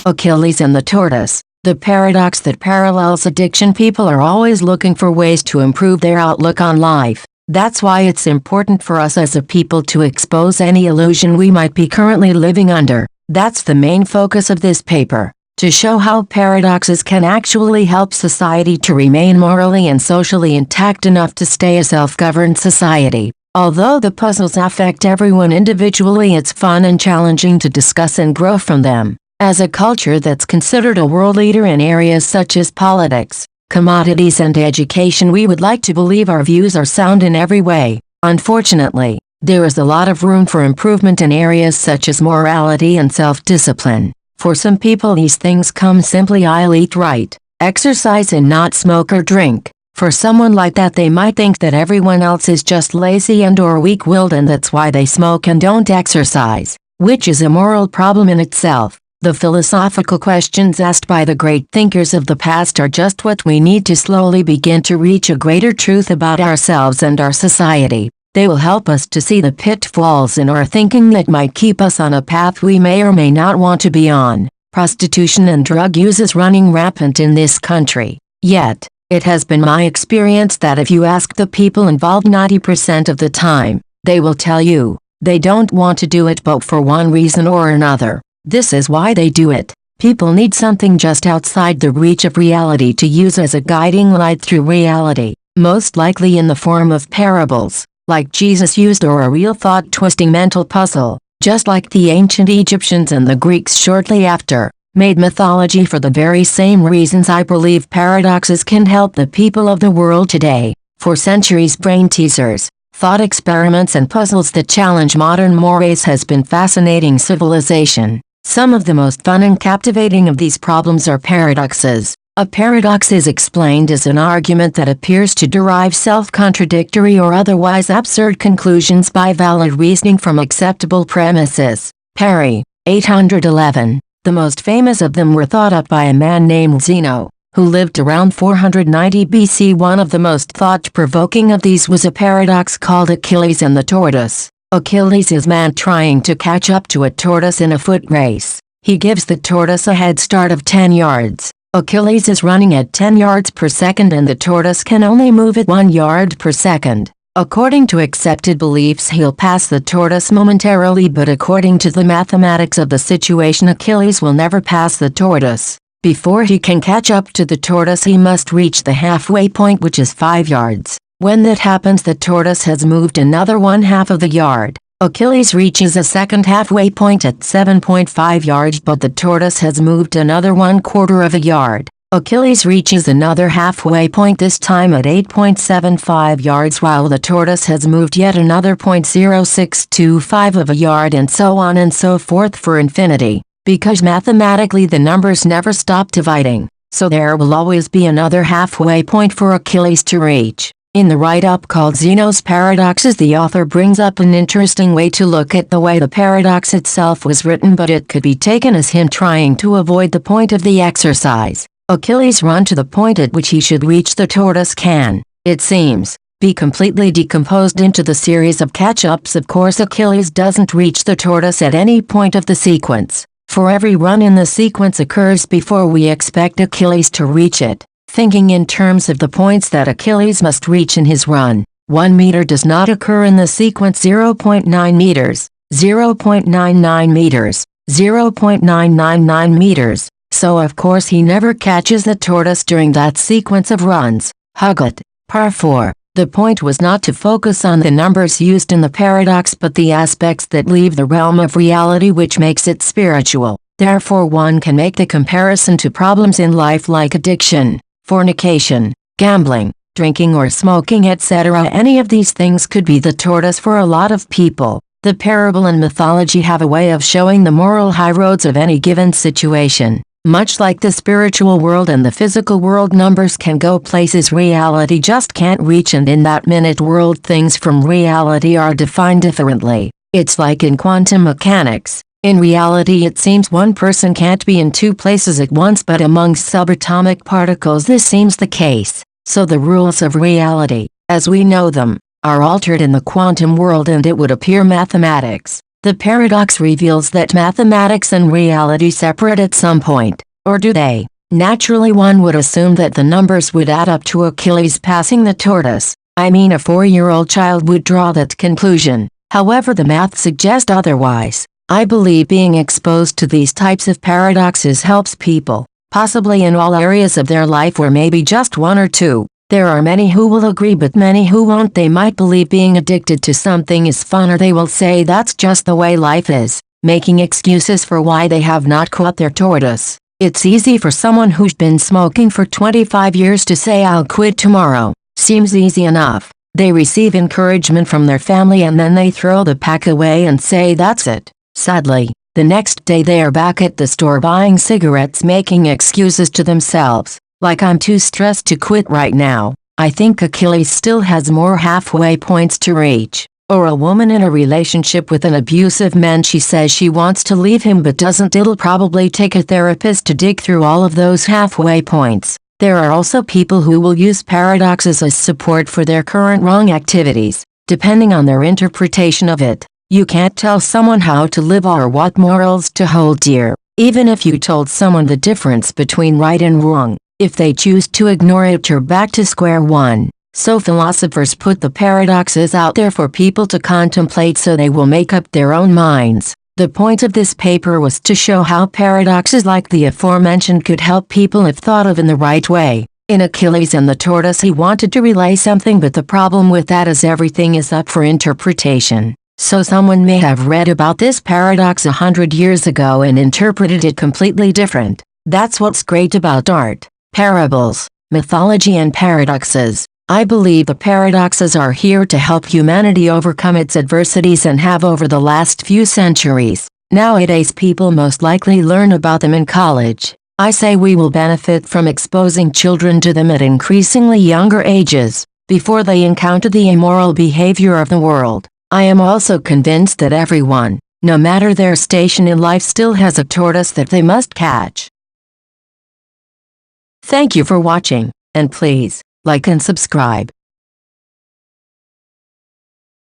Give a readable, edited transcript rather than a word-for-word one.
Achilles and the Tortoise. The paradox that parallels addiction. People are always looking for ways to improve their outlook on life. That's why it's important for us as a people to expose any illusion we might be currently living under. That's the main focus of this paper, to show how paradoxes can actually help society to remain morally and socially intact enough to stay a self-governed society. Although the puzzles affect everyone individually, it's fun and challenging to discuss and grow from them. As a culture that's considered a world leader in areas such as politics, commodities and education, we would like to believe our views are sound in every way. Unfortunately, there is a lot of room for improvement in areas such as morality and self-discipline. For some people these things come simply: I'll eat right, exercise and not smoke or drink. For someone like that, they might think that everyone else is just lazy and/or weak-willed, and that's why they smoke and don't exercise, which is a moral problem in itself. The philosophical questions asked by the great thinkers of the past are just what we need to slowly begin to reach a greater truth about ourselves and our society. They will help us to see the pitfalls in our thinking that might keep us on a path we may or may not want to be on. Prostitution and drug use is running rampant in this country. Yet, it has been my experience that if you ask the people involved 90% of the time, they will tell you they don't want to do it, but for one reason or another. This is why they do it. People need something just outside the reach of reality to use as a guiding light through reality, most likely in the form of parables, like Jesus used, or a real thought-twisting mental puzzle, just like the ancient Egyptians and the Greeks shortly after, made mythology. For the very same reasons I believe paradoxes can help the people of the world today. For centuries, brain teasers, thought experiments and puzzles that challenge modern mores has been fascinating civilization. Some of the most fun and captivating of these problems are paradoxes. A paradox is explained as an argument that appears to derive self-contradictory or otherwise absurd conclusions by valid reasoning from acceptable premises. Perry, 811. The most famous of them were thought up by a man named Zeno, who lived around 490 BC. One of the most thought-provoking of these was a paradox called Achilles and the Tortoise. Achilles is man trying to catch up to a tortoise in a foot race. He gives the tortoise a head start of 10 yards. Achilles is running at 10 yards per second and the tortoise can only move at 1 yard per second. According to accepted beliefs, he'll pass the tortoise momentarily, but according to the mathematics of the situation, Achilles will never pass the tortoise. Before he can catch up to the tortoise, he must reach the halfway point, which is 5 yards. When that happens, the tortoise has moved another 1/2 of the yard. Achilles reaches a second halfway point at 7.5 yards, but the tortoise has moved another 1/4 of a yard. Achilles reaches another halfway point, this time at 8.75 yards, while the tortoise has moved yet another 0.0625 of a yard, and so on and so forth for infinity. Because mathematically the numbers never stop dividing, so there will always be another halfway point for Achilles to reach. In the write-up called Zeno's Paradoxes, the author brings up an interesting way to look at the way the paradox itself was written, but it could be taken as him trying to avoid the point of the exercise. Achilles run to the point at which he should reach. The tortoise can, it seems, be completely decomposed into the series of catch-ups. Of course, Achilles doesn't reach the tortoise at any point of the sequence. For every run in the sequence occurs before we expect Achilles to reach it. Thinking in terms of the points that Achilles must reach in his run, 1 meter does not occur in the sequence. 0.9 meters, 0.99 meters, 0.999 meters, so of course he never catches the tortoise during that sequence of runs. Hugot, par 4. The point was not to focus on the numbers used in the paradox, but the aspects that leave the realm of reality, which makes it spiritual. Therefore one can make the comparison to problems in life like addiction, fornication, gambling, drinking or smoking, etc. Any of these things could be the tortoise for a lot of people. The parable and mythology have a way of showing the moral high roads of any given situation. Much like the spiritual world and the physical world, numbers can go places reality just can't reach, and in that minute world things from reality are defined differently. It's like in quantum mechanics. In reality it seems one person can't be in two places at once, but among subatomic particles this seems the case. So the rules of reality, as we know them, are altered in the quantum world, and it would appear mathematics, The paradox reveals that mathematics and reality separate at some point, or do they? Naturally, one would assume that the numbers would add up to Achilles passing the tortoise. I mean, a 4-year-old child would draw that conclusion. However, the math suggests otherwise. I believe being exposed to these types of paradoxes helps people, possibly in all areas of their life or maybe just one or two. There are many who will agree but many who won't. They might believe being addicted to something is fun, or they will say that's just the way life is, making excuses for why they have not caught their tortoise. It's easy for someone who's been smoking for 25 years to say I'll quit tomorrow. Seems easy enough. They receive encouragement from their family and then they throw the pack away and say that's it. Sadly, the next day they are back at the store buying cigarettes, making excuses to themselves, like I'm too stressed to quit right now. I think Achilles still has more halfway points to reach. Or a woman in a relationship with an abusive man, she says she wants to leave him but doesn't. It'll probably take a therapist to dig through all of those halfway points. There are also people who will use paradoxes as support for their current wrong activities, depending on their interpretation of it. You can't tell someone how to live or what morals to hold dear, even if you told someone the difference between right and wrong. If they choose to ignore it, you're back to square one. So philosophers put the paradoxes out there for people to contemplate so they will make up their own minds. The point of this paper was to show how paradoxes like the aforementioned could help people if thought of in the right way. In Achilles and the tortoise, he wanted to relay something, but the problem with that is everything is up for interpretation. So someone may have read about this paradox 100 years ago and interpreted it completely different. That's what's great about art, parables, mythology and paradoxes. I believe the paradoxes are here to help humanity overcome its adversities and have over the last few centuries. Nowadays people most likely learn about them in college. I say we will benefit from exposing children to them at increasingly younger ages, before they encounter the immoral behavior of the world. I am also convinced that everyone, no matter their station in life, still has a tortoise that they must catch. Thank you for watching, and please, like and subscribe.